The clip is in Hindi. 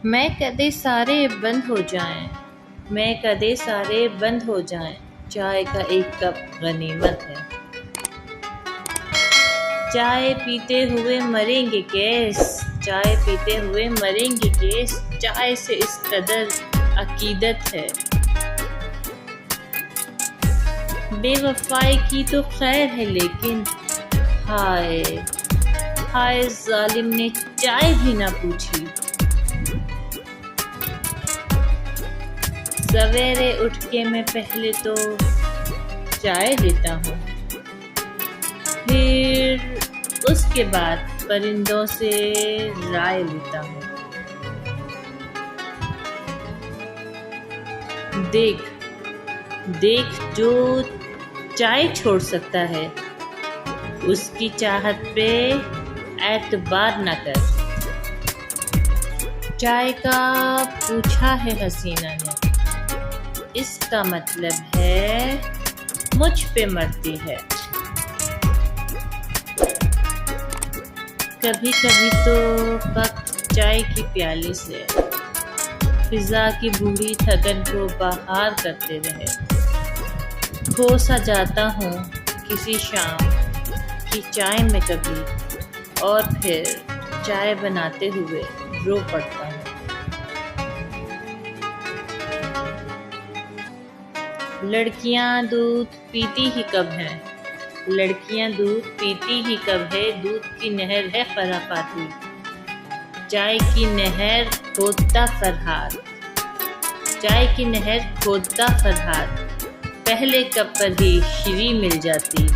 मैं कदे सारे बंद हो जाएं, मैं कदे सारे बंद हो जाएं, चाय का एक कप गनीमत है। चाय पीते हुए मरेंगे केस, चाय पीते हुए मरेंगे केस, चाय से इस कदर अकीदत है। बेवफाई की तो खैर है लेकिन हाय हाय जालिम ने चाय भी ना पूछी। सवेरे उठ के मैं पहले तो चाय लेता हूँ, फिर उसके बाद परिंदों से राय लेता हूँ। देख देख जो चाय छोड़ सकता है उसकी चाहत पे एतबार न कर। चाय का पूछा है हसीना ने, इसका मतलब है मुझ पे मरती है। कभी कभी तो वक्त चाय की प्याली से फिजा की बूढ़ी थकन को बाहर करते रहे। खो सा जाता हूँ किसी शाम की चाय में कभी, और फिर चाय बनाते हुए रो पड़ता हूँ। लड़कियाँ दूध पीती ही कब हैं, लड़कियाँ दूध पीती ही कब है, दूध की नहर है खरापाती, चाय की नहर खोदता फरहाद, चाय की नहर खोदता फरहाद, पहले कप पर ही श्री मिल जाती।